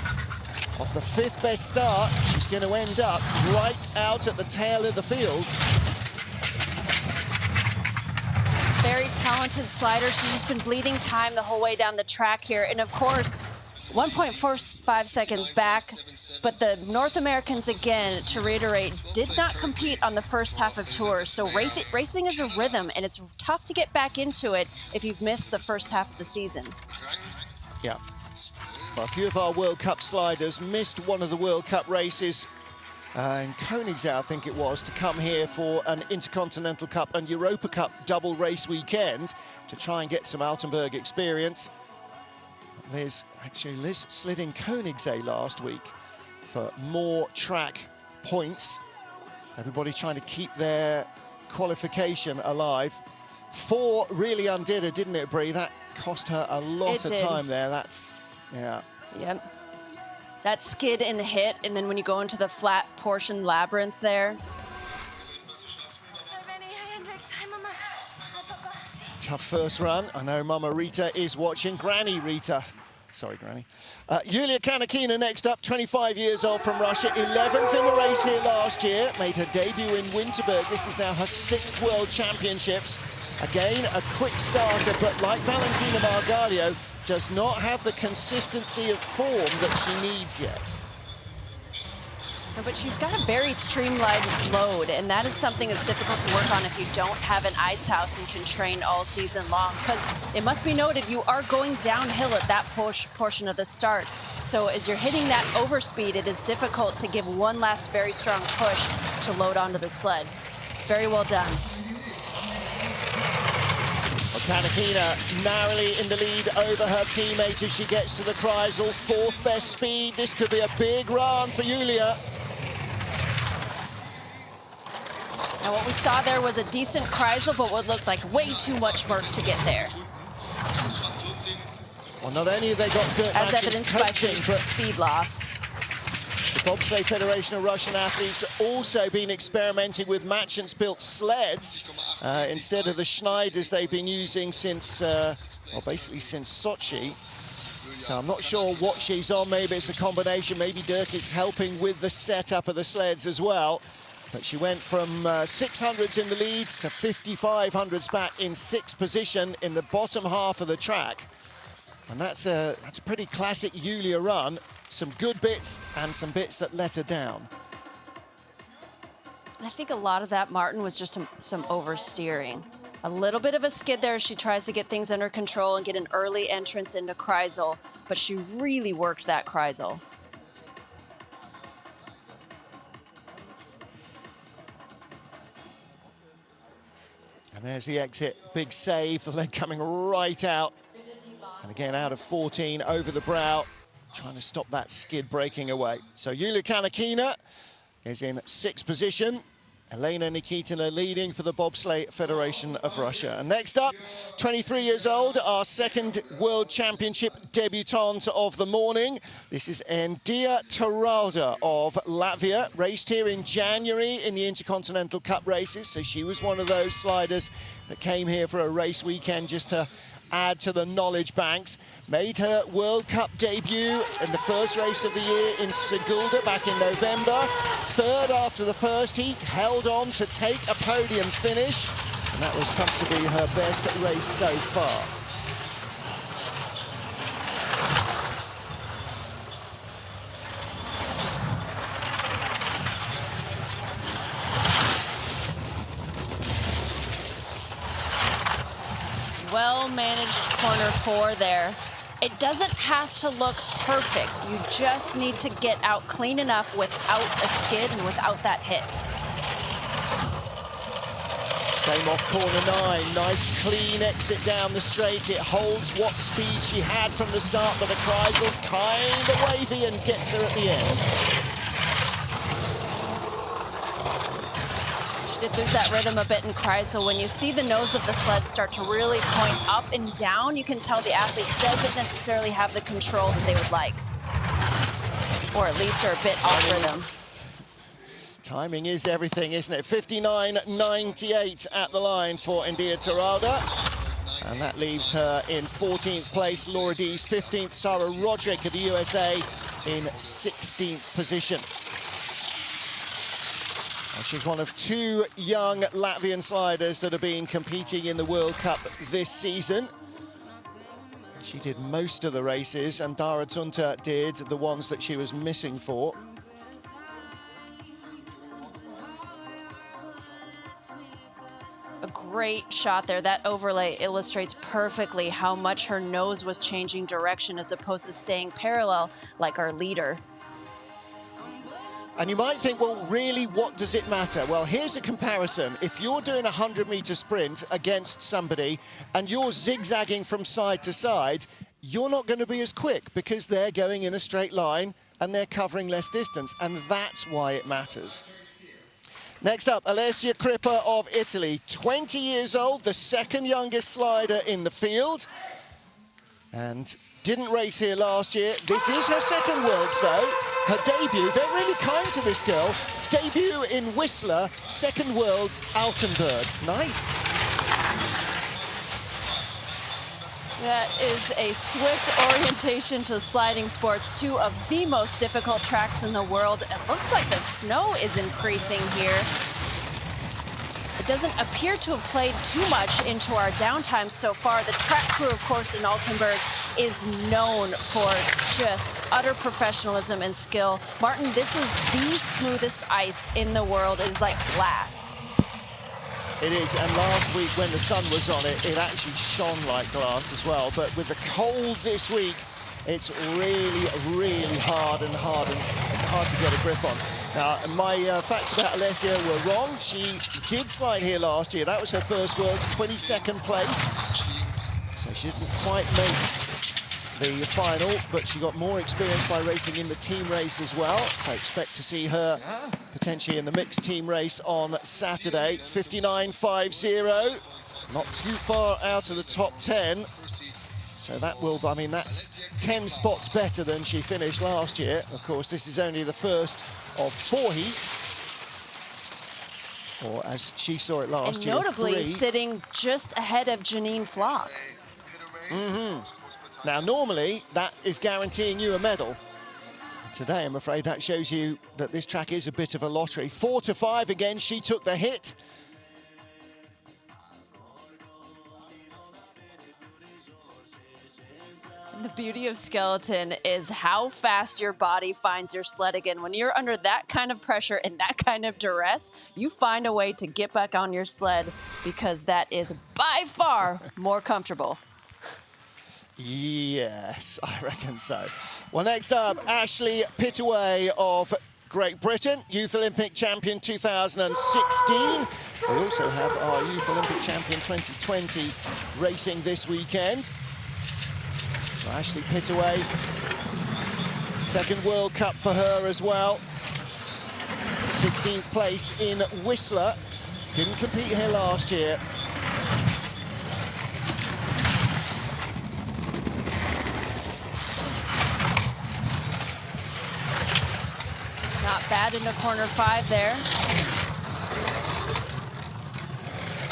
Off the 5th best start, she's going to end up right out at the tail of the field. Very talented slider. She's just been bleeding time the whole way down the track here. And of course, 1.45 seconds back, but the North Americans, again, to reiterate, did not compete on the first half of tours. So racing is a rhythm, and it's tough to get back into it if you've missed the first half of the season. Yeah. Well, a few of our World Cup sliders missed one of the World Cup races in Koenigsegg, I think it was, to come here for an Intercontinental Cup and Europa Cup double race weekend to try and get some Altenberg experience. Liz slid in Koenigsegg last week for more track points. Everybody trying to keep their qualification alive. 4 really undid her, didn't it, Bree? That cost her a lot of time there. Yeah. Yep. That skid and hit, and then when you go into the flat portion labyrinth there. Tough first run. I know Mama Rita is watching. Granny Rita. Sorry, Granny. Yulia Kanakina next up, 25 years old from Russia, 11th in the race here last year. Made her debut in Winterberg. This is now her 6th World Championships. Again, a quick starter, but like Valentina Margalio, does not have the consistency of form that she needs yet. But she's got a very streamlined load, and that is something that's difficult to work on if you don't have an ice house and can train all season long. Because it must be noted, you are going downhill at that portion of the start. So as you're hitting that overspeed, it is difficult to give one last very strong push to load onto the sled. Very well done. Kanakina narrowly in the lead over her teammate as she gets to the Kreisel. 4th best speed. This could be a big run for Yulia. Now what we saw there was a decent Kreisel, but what looked like way too much work to get there. Well, not only have they got good as evidenced by some speed loss. The Bobsleigh Federation of Russian Athletes also been experimenting with Matchens-built sleds instead of the Schneiders they've been using since, well, basically since Sochi. So I'm not sure what she's on. Maybe it's a combination. Maybe Dirk is helping with the setup of the sleds as well. But she went from 600s in the lead to 5500s back in 6th position in the bottom half of the track. And that's a pretty classic Yulia run. Some good bits and some bits that let her down. I think a lot of that, Martin, was just some oversteering. A little bit of a skid there as she tries to get things under control and get an early entrance into Kreisel, but she really worked that Kreisel. And there's the exit, big save, the leg coming right out. And again, out of 14 over the brow, trying to stop that skid breaking away. So Yulia Kanakina is in 6th position. Elena Nikita leading for the Bobsleigh Federation of Russia. And next up, 23 years old, our 2nd World Championship debutante of the morning. This is Nikita of Latvia, raced here in January in the Intercontinental Cup races. So she was one of those sliders that came here for a race weekend just to add to the knowledge banks. Made her World Cup debut in the first race of the year in Sigulda back in November. 3rd after the first heat, held on to take a podium finish, and that was comfortably her best race so far. Well-managed corner 4 there. It doesn't have to look perfect. You just need to get out clean enough without a skid and without that hit. Same off corner 9. Nice clean exit down the straight. It holds what speed she had from the start, but the Kreisel's kind of wavy and gets her at the end. Did lose that rhythm a bit in Kreisel. When you see the nose of the sled start to really point up and down, you can tell the athlete doesn't necessarily have the control that they would like. Or at least are a bit off rhythm. Timing is everything, isn't it? 59.98 at the line for Nikita. And that leaves her in 14th place. Laura Dees 15th. Sarah Roderick of the USA in 16th position. She's one of 2 young Latvian sliders that have been competing in the World Cup this season. She did most of the races, and Dara Tunta did the ones that she was missing for. A great shot there. That overlay illustrates perfectly how much her nose was changing direction as opposed to staying parallel like our leader. And you might think, well, really, what does it matter? Well, here's a comparison. If you're doing a 100-meter sprint against somebody and you're zigzagging from side to side, you're not going to be as quick because they're going in a straight line and they're covering less distance, and that's why it matters. Next up, Alessia Crippa of Italy, 20 years old, the second youngest slider in the field. And didn't race here last year. This is her second Worlds, though. Her debut, they're really kind to this girl. Debut in Whistler, second Worlds, Altenberg. Nice. That is a swift orientation to sliding sports, two of the most difficult tracks in the world. It looks like the snow is increasing here. It doesn't appear to have played too much into our downtime so far. The track crew, of course, in Altenberg is known for just utter professionalism and skill. Martin, this is the smoothest ice in the world. It is like glass. It is, and last week when the sun was on it, it actually shone like glass as well. But with the cold this week, it's really, really hard to get a grip on. Now, my facts about Alessia were wrong. She did slide here last year. That was her first Worlds, 22nd place. So she didn't quite make the final, but she got more experience by racing in the team race as well. So expect to see her potentially in the mixed team race on Saturday. 59.50, not too far out of the top 10. So that will, I mean, that's 10 spots better than she finished last year. Of course, this is only the first of 4 heats, or as she saw it last year, and notably 3. sitting just ahead of Janine Flock. Now, normally, that is guaranteeing you a medal. Today, I'm afraid that shows you that this track is a bit of a lottery. 4 to 5 again, she took the hit. The beauty of skeleton is how fast your body finds your sled again. When you're under that kind of pressure and that kind of duress, you find a way to get back on your sled because that is by far more comfortable. Yes, I reckon so. Well, next up, Ashley Pittaway of Great Britain, Youth Olympic Champion 2016. We also have our Youth Olympic Champion 2020 racing this weekend. So Ashley Pittaway, second World Cup for her as well. 16th place in Whistler. Didn't compete here last year. Not bad in the corner 5 there.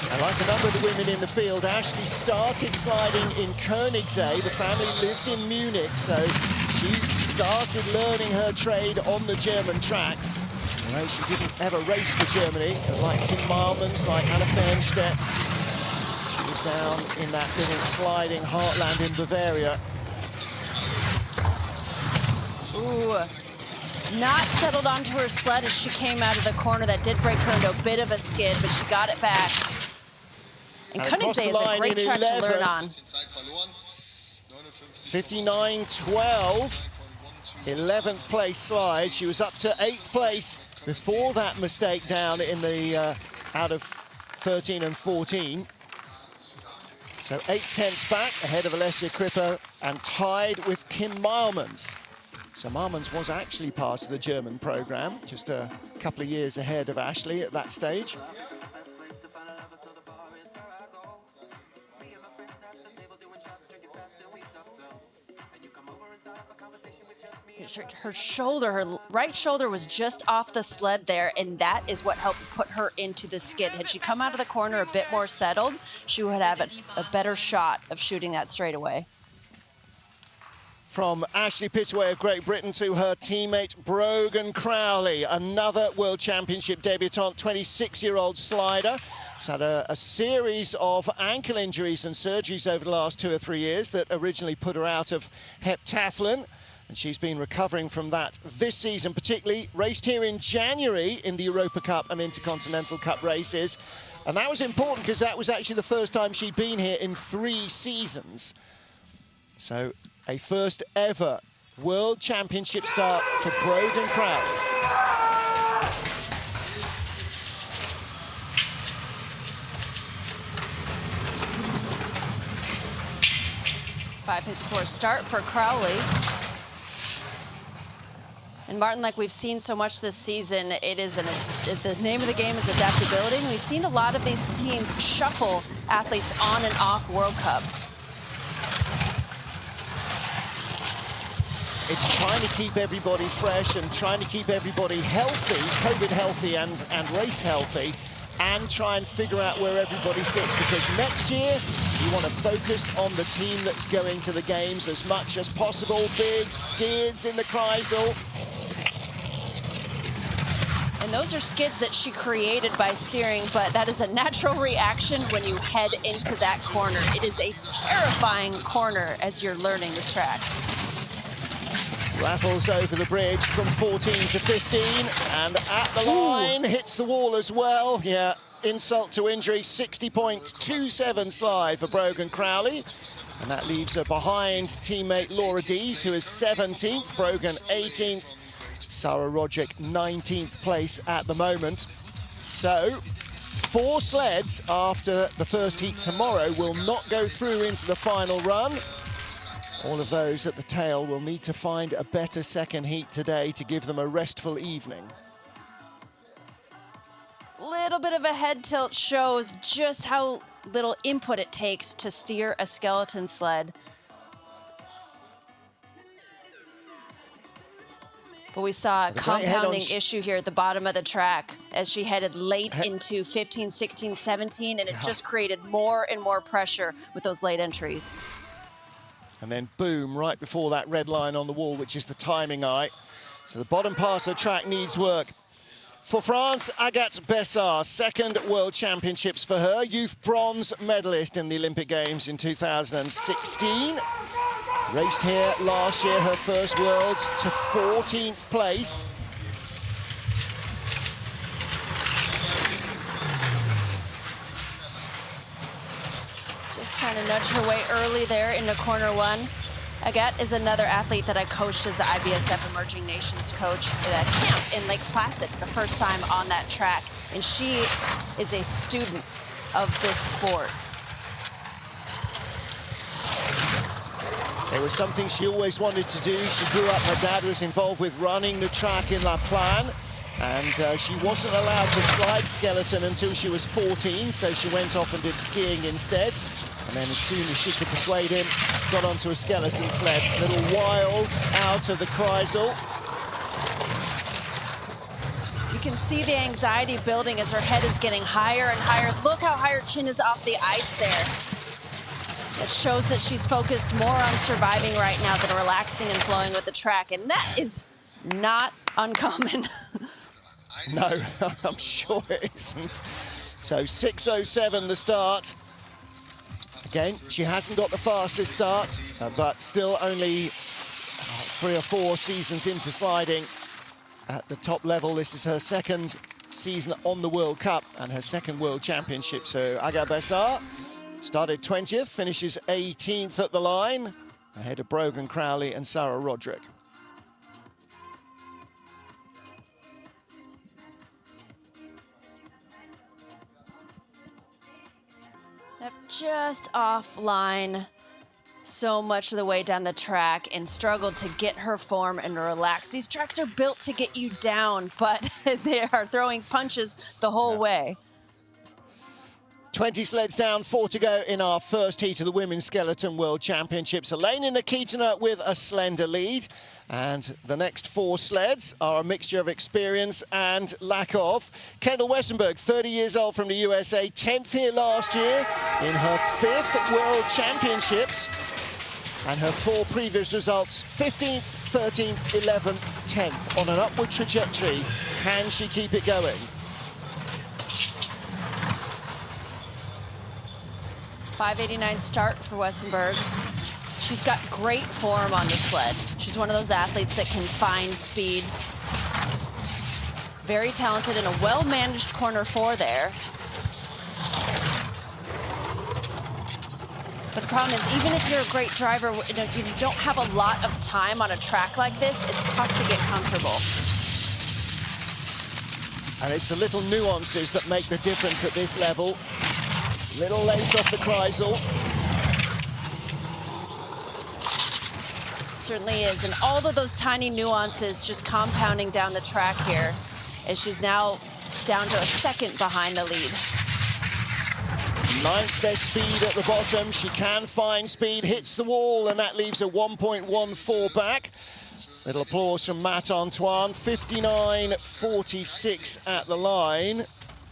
And like a number of the women in the field, Ashley started sliding in Koenigsee. The family lived in Munich, so she started learning her trade on the German tracks. Although she didn't ever race for Germany, but like Kim Malmans, like Anna Fernstedt, she was down in that little sliding heartland in Bavaria. Ooh. Not settled onto her sled as she came out of the corner. That did break her into a bit of a skid, but she got it back. And Koenigsee is a great track to learn on. 59.12, 11th place slide. She was up to 8th place before that mistake down in the out of 13 and 14. So 8/10 back ahead of Alessia Crippa and tied with Kim Malmans. So Malmans was actually part of the German program, just a couple of years ahead of Ashley at that stage. Her shoulder, her right shoulder was just off the sled there, and that is what helped put her into the skid. Had she come out of the corner a bit more settled, she would have a better shot of shooting that straight away. From Ashley Pittaway of Great Britain to her teammate Brogan Crowley, another World Championship debutante, 26-year-old slider. She's had a series of ankle injuries and surgeries over the last 2 or 3 years that originally put her out of heptathlon. And she's been recovering from that this season, particularly raced here in January in the Europa Cup and Intercontinental Cup races. And that was important because that was actually the first time she'd been here in 3 seasons. So a first ever World Championship start for Brogan Crowley. .554 start for Crowley. And And Martin, like we've seen so much this season, the name of the game is adaptability, and we've seen a lot of these teams shuffle athletes on and off World Cup. It's trying to keep everybody fresh and trying to keep everybody healthy, COVID healthy and race healthy, and try and figure out where everybody sits, because next year you want to focus on the team that's going to the games as much as possible. Big skids in the Kreisel. And those are skids that she created by steering, but that is a natural reaction when you head into that corner. It is a terrifying corner as you're learning this track. Rattles over the bridge from 14 to 15, and at the line, hits the wall as well. Yeah, insult to injury, 60.27 slide for Brogan Crowley. And that leaves her behind teammate Laura Dees, who is 17th, Brogan 18th, Sarah Roderick 19th place at the moment. So 4 sleds after the first heat tomorrow will not go through into the final run. All of those at the tail will need to find a better second heat today to give them a restful evening. Little bit of a head tilt shows just how little input it takes to steer a skeleton sled. But we saw a compounding issue here at the bottom of the track as she headed late into 15, 16, 17, and it just created more and more pressure with those late entries. And then boom, right before that red line on the wall, which is the timing eye. So the bottom part of the track needs work. For France, Agathe Bessard, 2nd World Championships for her, youth bronze medalist in the Olympic Games in 2016. Raced here last year, her first Worlds, to 14th place. Just trying to nudge her way early there into corner 1. Agathe is another athlete that I coached as the IBSF Emerging Nations coach at a camp in Lake Placid, the first time on that track. And she is a student of this sport. It was something she always wanted to do. She grew up, her dad was involved with running the track in La Plagne, and she wasn't allowed to slide skeleton until she was 14, so she went off and did skiing instead. And then as soon as she could persuade him, got onto a skeleton sled. A little wild out of the Kreisel. You can see the anxiety building as her head is getting higher and higher. Look how high her chin is off the ice there. It shows that she's focused more on surviving right now than relaxing and flowing with the track, and that is not uncommon. No, I'm sure it isn't. So 6:07 the start. Again, she hasn't got the fastest start, but still only 3 or 4 seasons into sliding at the top level. This is her 2nd season on the World Cup and her 2nd World Championship. So Agathe Bessard started 20th, finishes 18th at the line, ahead of Brogan Crowley and Sarah Roderick. Just offline so much of the way down the track and struggled to get her form and relax. These tracks are built to get you down, but they are throwing punches the whole way. 20 sleds down, 4 to go in our first heat of the Women's Skeleton World Championships. Elena Nikita with a slender lead. And the next 4 sleds are a mixture of experience and lack of. Kendall Westenberg, 30 years old from the USA, 10th here last year in her 5th World Championships. And her 4 previous results, 15th, 13th, 11th, 10th, on an upward trajectory. Can she keep it going? 589 start for Westenberg. She's got great form on the sled. She's one of those athletes that can find speed. Very talented in a well-managed corner 4 there. But the problem is, even if you're a great driver, if you don't have a lot of time on a track like this, it's tough to get comfortable. And it's the little nuances that make the difference at this level. Little late off the Kreisel. certainly is. And all of those tiny nuances just compounding down the track here as she's now down to a second behind the lead. 9th best speed at the bottom. She can find speed, hits the wall, and that leaves a 1.14 back. Little applause from Matt Antoine, 59.46 at the line.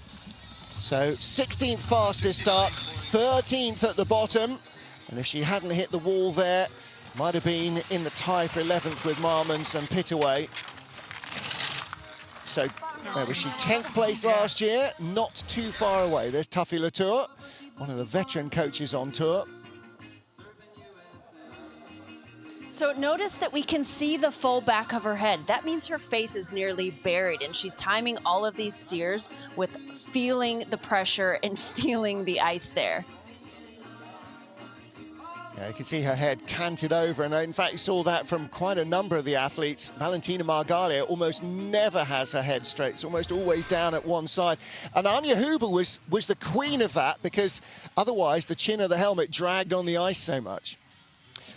So 16th fastest start, 13th at the bottom. And if she hadn't hit the wall there, might have been in the tie for 11th with Marmons and Pittaway. So where was she? 10th place last year, not too far away. There's Tuffy Latour, one of the veteran coaches on tour. So notice that we can see the full back of her head. That means her face is nearly buried, and she's timing all of these steers with feeling the pressure and feeling the ice there. Yeah, you can see her head canted over, and in fact you saw that from quite a number of the athletes. Valentina Margalia almost never has her head straight. It's almost always down at one side. And Anja Huber was the queen of that, because otherwise the chin of the helmet dragged on the ice so much.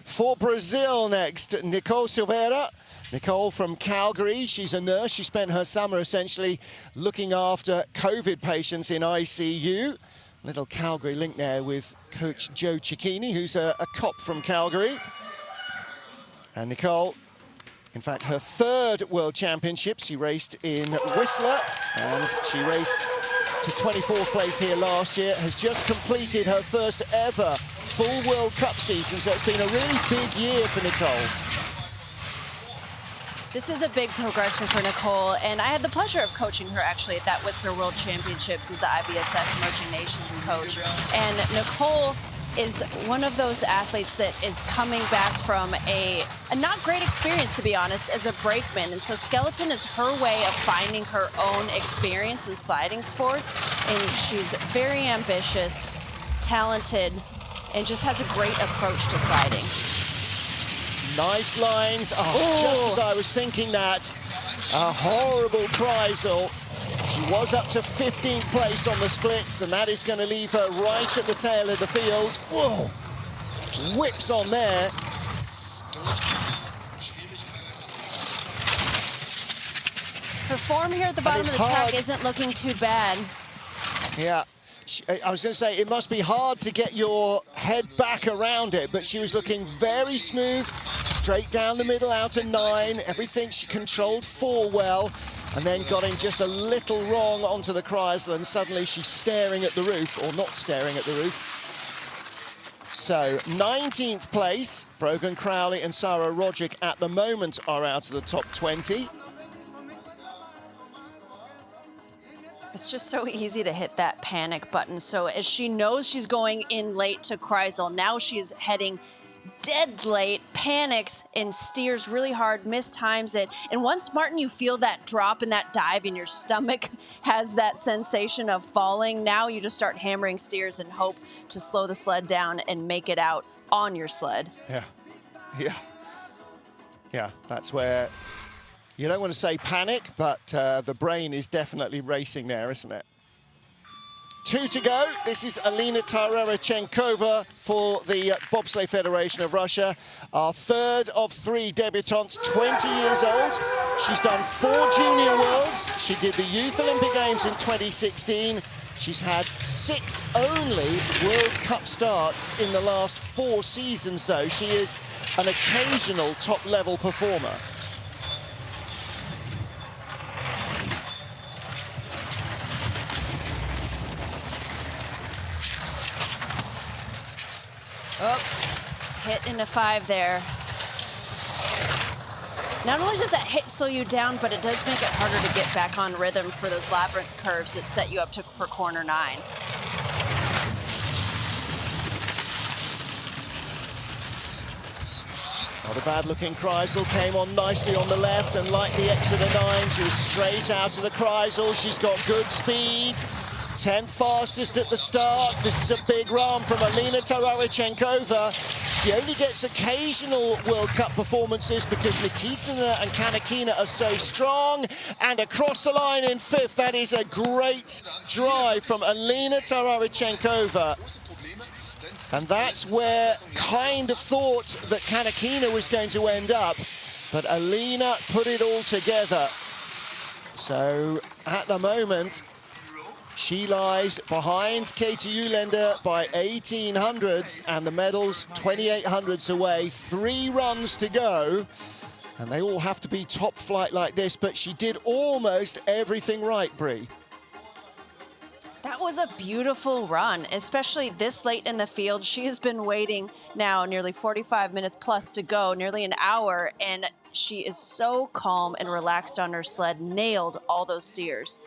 For Brazil next, Nicole Silveira. Nicole from Calgary, she's a nurse. She spent her summer essentially looking after COVID patients in ICU. Little Calgary link there with coach Joe Cicchini, who's a cop from Calgary. And Nicole, in fact, her 3rd World Championship. She raced in Whistler, and she raced to 24th place here last year, has just completed her first ever full World Cup season, so it's been a really big year for Nicole. This is a big progression for Nicole, and I had the pleasure of coaching her actually at that Whistler World Championships as the IBSF Emerging Nations coach. And Nicole is one of those athletes that is coming back from a not great experience, to be honest, as a brakeman. And so skeleton is her way of finding her own experience in sliding sports. And she's very ambitious, talented, and just has a great approach to sliding. Nice lines. Oh, just as I was thinking that. A horrible Kreisel. She was up to 15th place on the splits, and that is going to leave her right at the tail of the field. Whoa! Whips on there. Her form here at the bottom of the track isn't looking too bad. Yeah. I was going to say, it must be hard to get your head back around it, but she was looking very smooth, straight down the middle out of 9. Everything she controlled 4 well, and then got in just a little wrong onto the Kreisel, and suddenly she's staring at the roof, or not staring at the roof. So 19th place, Brogan Crowley and Sarah Roderick at the moment are out of the top 20. It's just so easy to hit that panic button. So as she knows she's going in late to Kreisel, now she's heading dead late, panics and steers really hard, mistimes it. And once, Martin, you feel that drop and that dive and your stomach has that sensation of falling, now you just start hammering steers and hope to slow the sled down and make it out on your sled. Yeah, that's where you don't want to say panic, but the brain is definitely racing there, isn't it? 2 to go. This is Alina Tararechenkova for the Bobsleigh Federation of Russia. Our 3rd of 3 debutantes, 20 years old. She's done 4 junior worlds. She did the Youth Olympic Games in 2016. She's had 6 only World Cup starts in the last 4 seasons, though. She is an occasional top-level performer. Oh, hit into 5 there. Not only does that hit slow you down, but it does make it harder to get back on rhythm for those labyrinth curves that set you up for corner 9. Not a bad-looking Kreisel, came on nicely on the left, and like the exit of 9, she was straight out of the Kreisel. She's got good speed. 10th fastest at the start. This is a big run from Alina Tararechenkova. She only gets occasional World Cup performances because Nikita and Kanakina are so strong. And across the line in 5th, that is a great drive from Alina Tararechenkova. And that's where kind of thought that Kanikina was going to end up, but Alina put it all together. So at the moment, she lies behind Katie Uhlaender by 1800ths, and the medals 2800ths away. 3 runs to go, and they all have to be top flight like this, but she did almost everything right, Bree. That was a beautiful run, especially this late in the field. She has been waiting now nearly 45 minutes plus to go, nearly an hour, and she is so calm and relaxed on her sled, nailed all those steers.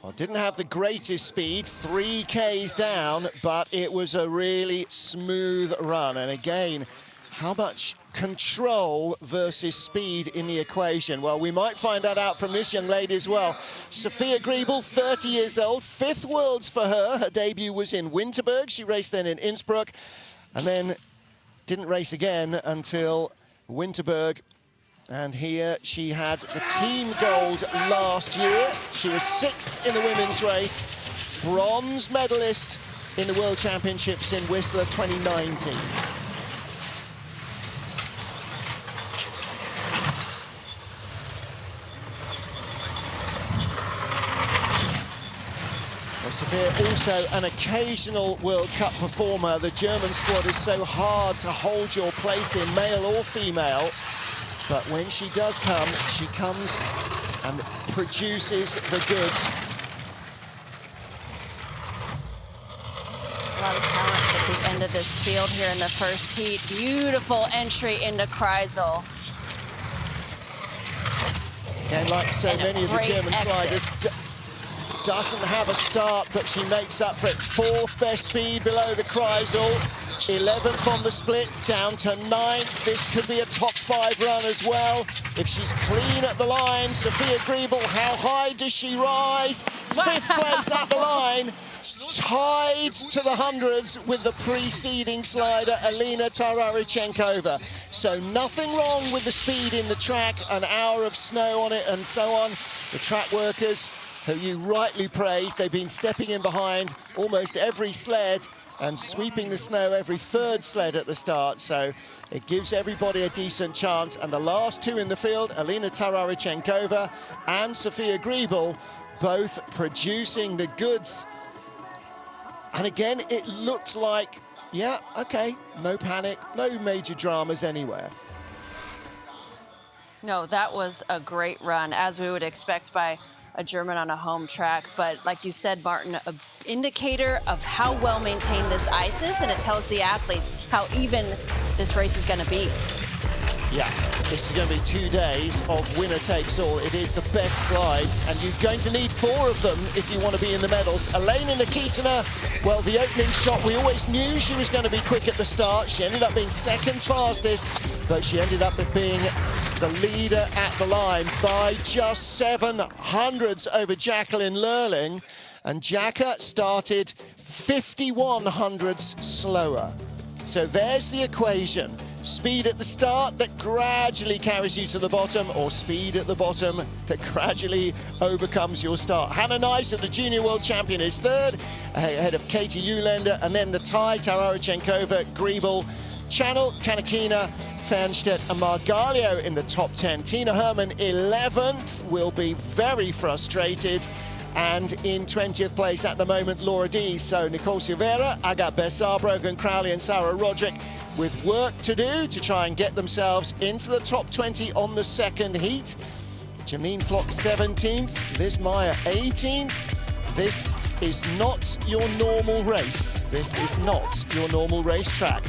Well, didn't have the greatest speed, 3 Ks down, but it was a really smooth run. And again, how much control versus speed in the equation? Well, we might find that out from this young lady as well. Sophia Griebel, 30 years old, 5th Worlds for her. Her debut was in Winterberg. She raced then in Innsbruck and then didn't race again until Winterberg. And here she had the team gold last year. She was 6th in the women's race, bronze medalist in the World Championships in Whistler 2019. Well, Sophia, also an occasional World Cup performer. The German squad is so hard to hold your place in, male or female. But when she does come, she comes and produces the goods. A lot of talent at the end of this field here in the first heat. Beautiful entry into Kreisel. Again, like so many of the German sliders, doesn't have a start, but she makes up for it. 4th best speed below the Kreisel. 11th on the splits, down to 9th. This could be a top 5 run as well. If she's clean at the line, Sophia Griebel, how high does she rise? 5th place at the line, tied to the hundreds with the preceding slider, Alina Tararichenkova. So nothing wrong with the speed in the track, an hour of snow on it and so on. The track workers, who you rightly praised, they've been stepping in behind almost every sled and sweeping the snow every 3rd sled at the start, so it gives everybody a decent chance. And the last 2 in the field, Alina Tararichenkova and Sophia Griebel, both producing the goods. And again, it looked like, yeah, okay, no panic, no major dramas anywhere. No, that was a great run, as we would expect by a German on a home track. But like you said, Martin, an indicator of how well maintained this ice is, and it tells the athletes how even this race is going to be. Yeah, this is going to be 2 days of winner takes all. It is the best slides, and you're going to need 4 of them if you want to be in the medals. Elena Nikita, well, the opening shot, we always knew she was going to be quick at the start. She ended up being 2nd fastest, but she ended up being the leader at the line by just 700ths over Jacqueline Lerling. And Jacka started 5100ths slower. So there's the equation. Speed at the start that gradually carries you to the bottom, or speed at the bottom that gradually overcomes your start. Hannah Nice, the junior world champion, is 3rd, ahead of Katie Uhlaender, and then the tie, Tararichenkova, Griebel, Channel, Kanikina, Fernstedt and Margalio in the top 10. Tina Hermann, 11th, will be very frustrated. And in 20th place at the moment, Laura Dees. So Nicole Silveira, Agathe Bessar, Brogan Crowley and Sarah Roderick with work to do to try and get themselves into the top 20 on the 2nd heat. Janine Flock, 17th. Liz Meyer, 18th. This is not your normal race. This is not your normal racetrack.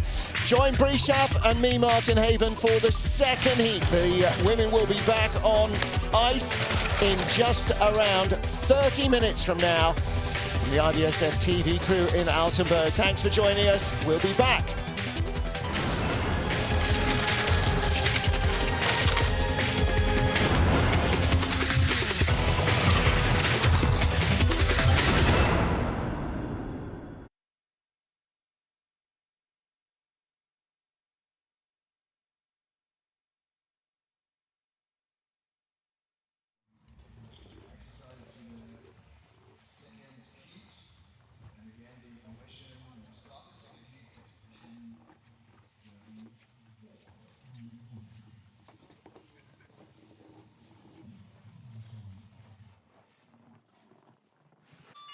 Join Bree Schaff and me, Martin Haven, for the 2nd heat. The women will be back on ice in just around 30 minutes from now. From the IBSF TV crew in Altenberg, thanks for joining us. We'll be back